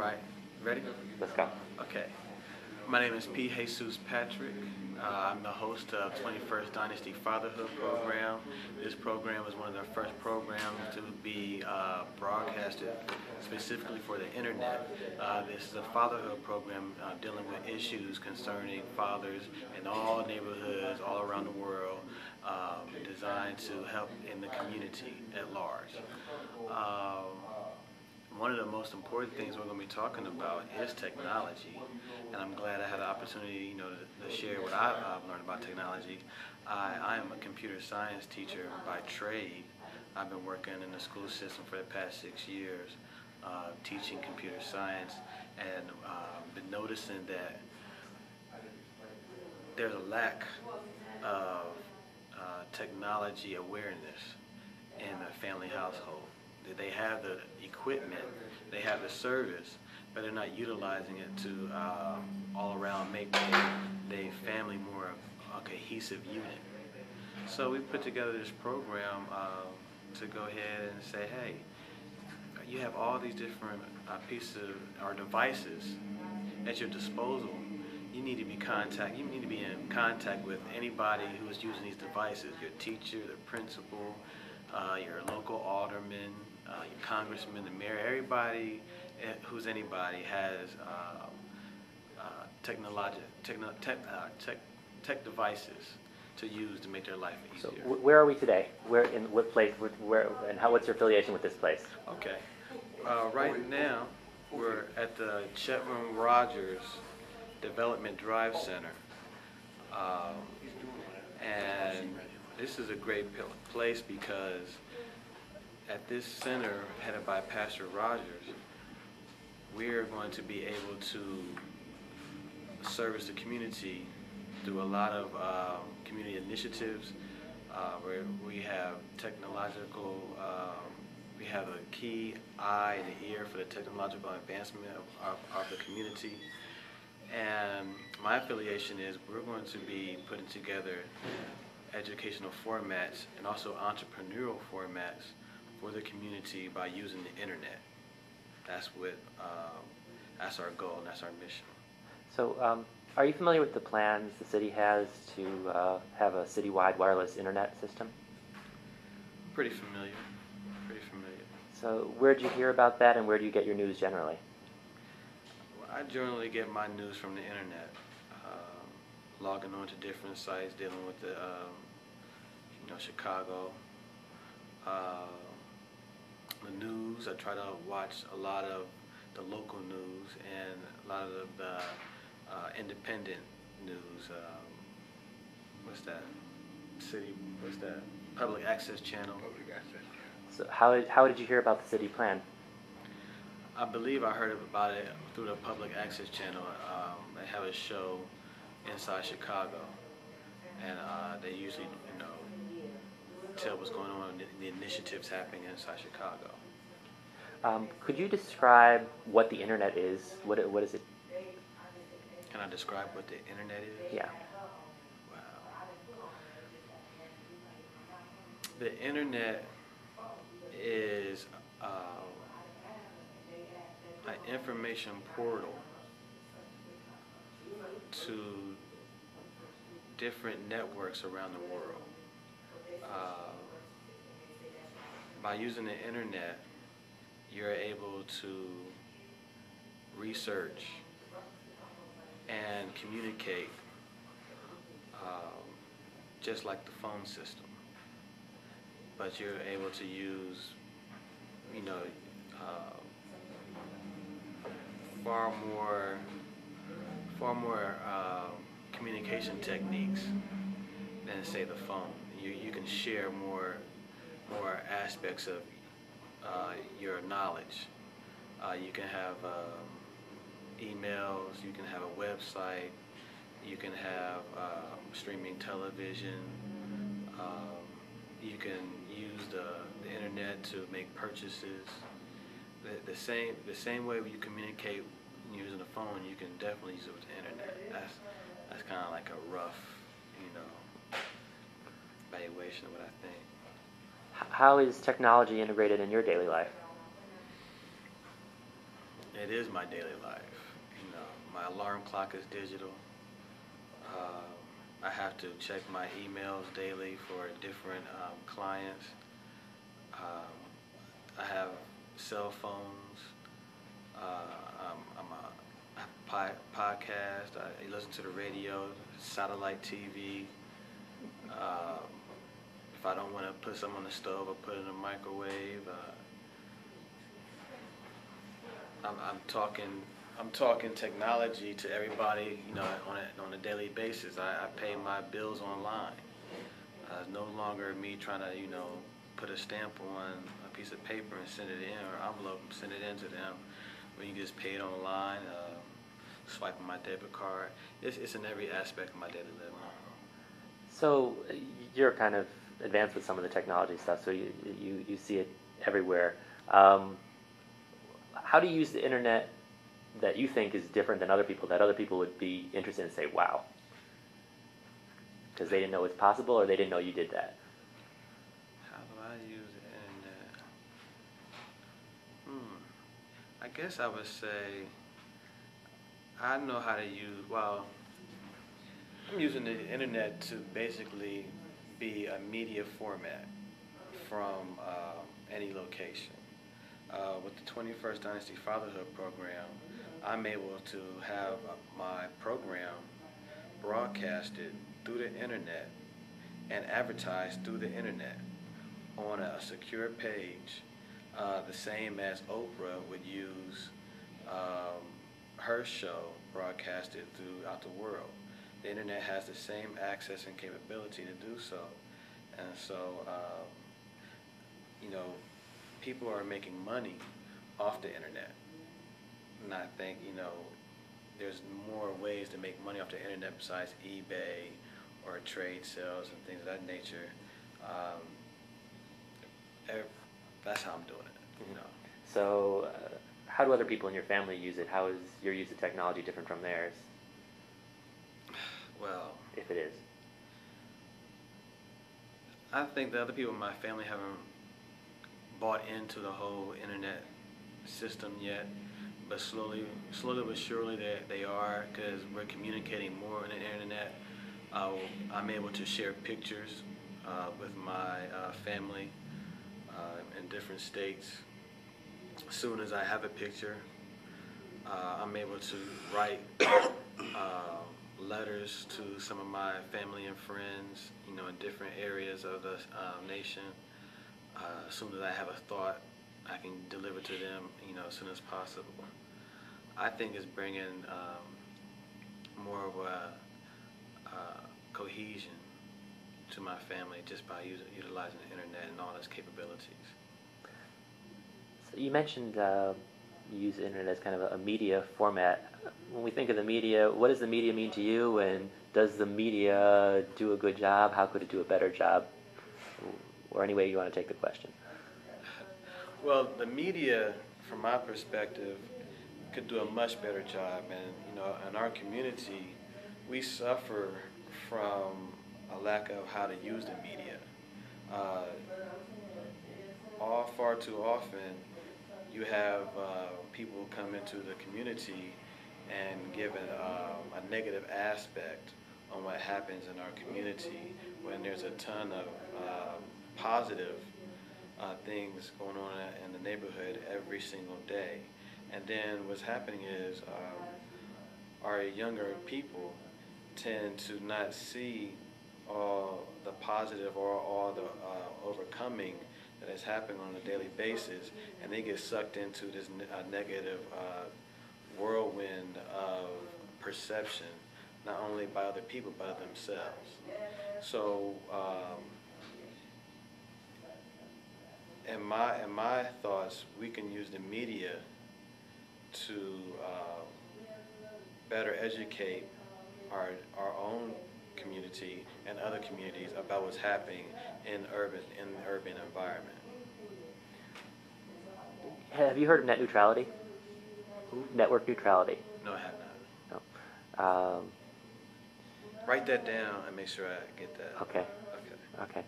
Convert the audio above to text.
Right. Ready? Let's go. Okay. My name is P. Jesus Patrick. I'm the host of 21st Dynasty Fatherhood Program. This program is one of the first programs to be broadcasted specifically for the internet. This is a fatherhood program dealing with issues concerning fathers in all neighborhoods all around the world, designed to help in the community at large. One of the most important things we're going to be talking about is technology, and I'm glad I had the opportunity, to share what I've learned about technology. I am a computer science teacher by trade. I've been working in the school system for the past 6 years, teaching computer science, and been noticing that there's a lack of technology awareness in the family household. They have the equipment, they have the service, but they're not utilizing it to all around make their family more a cohesive unit. So we put together this program to go ahead and say, hey, you have all these different pieces or devices at your disposal. You need to be in contact with anybody who is using these devices, your teacher, the principal, your local alderman, your congressman, the mayor. Everybody who's anybody has tech devices to use to make their life easier. So where are we today? Where, in what place, where, and what's your affiliation with this place? Okay. Right now, we're at the Chetwynd Rogers Development Drive Center. And this is a great place because at this center, headed by Pastor Rogers, we're going to be able to service the community through a lot of community initiatives where we have technological, we have a key eye and an ear for the technological advancement of the community. And my affiliation is we're going to be putting together educational formats and also entrepreneurial formats for the community by using the internet. That's our goal and that's our mission. So are you familiar with the plans the city has to have a citywide wireless internet system? Pretty familiar. Pretty familiar. So where did you hear about that, and where do you get your news generally? I generally get my news from the internet, logging on to different sites, dealing with the, Chicago, the news. I try to watch a lot of the local news and a lot of the independent news. What's that? Public access channel. Public access. So how did you hear about the city plan? I believe I heard about it through the public access channel. They have a show inside Chicago, and they usually, tell what's going on, the initiatives happening inside Chicago. Could you describe what the internet is? What is it? Can I describe what the internet is? Yeah. Wow. The internet is an information portal to different networks around the world. By using the internet, you're able to research and communicate just like the phone system, but you're able to use far more communication techniques than, say, the phone. You can share more aspects of your knowledge. You can have emails, you can have a website, you can have streaming television, you can use the internet to make purchases. The same way you communicate using the phone, you can definitely use it with the internet. That's kind of like a rough, evaluation of what I think. How is technology integrated in your daily life? it is my daily life. You know, my alarm clock is digital. I have to check my emails daily for different clients. I have cell phones. I'm a podcast. I listen to the radio, satellite TV. If I don't want to put something on the stove, I put it in the microwave. I'm talking technology to everybody, you know, on a daily basis. I pay my bills online. It's no longer me trying to, you know, put a stamp on a piece of paper and send it in, or envelope and send it in to them. When you just pay it online, swiping my debit card. It's in every aspect of my daily living. So you're kind of advanced with some of the technology stuff, so you see it everywhere. How do you use the internet that you think is different than other people, that other people would be interested in, say, wow? Because they didn't know it's possible, or they didn't know you did that? How do I use the internet? I guess I would say I know how to use, well, I'm using the internet to basically be a media format from any location. With the 21st Dynasty Fatherhood Program, I'm able to have my program broadcasted through the internet and advertised through the internet on a secure page, the same as Oprah would use her show broadcasted throughout the world. The internet has the same access and capability to do so. And so, you know, people are making money off the internet. And I think, you know, there's more ways to make money off the internet besides eBay or trade sales and things of that nature. That's how I'm doing it, you know. So how do other people in your family use it? How is your use of technology different from theirs? Well, if it is. I think the other people in my family haven't bought into the whole internet system yet, but slowly but surely they are, because we're communicating more on the internet. I'm able to share pictures with my family in different states. As soon as I have a picture, I'm able to write letters to some of my family and friends, you know, in different areas of the nation. As soon as I have a thought, I can deliver to them, you know, as soon as possible. I think it's bringing more of a cohesion to my family just by utilizing the internet and all its capabilities. So you mentioned you use the internet as kind of a media format. When we think of the media, what does the media mean to you, and does the media do a good job? How could it do a better job? Or any way you want to take the question. Well, the media, from my perspective, could do a much better job. And, you know, in our community, we suffer from a lack of how to use the media. Far too often, you have people come into the community and give a negative aspect on what happens in our community, when there's a ton of positive things going on in the neighborhood every single day. And then what's happening is our younger people tend to not see all the positive or all the overcoming that is happening on a daily basis, and they get sucked into this negative whirlwind of perception, not only by other people but themselves. So in my thoughts, we can use the media to better educate our own community and other communities about what's happening in the urban environment. Have you heard of net neutrality? Who? Network neutrality. No, I have not. No. Write that down and make sure I get that. Okay. Okay. Okay.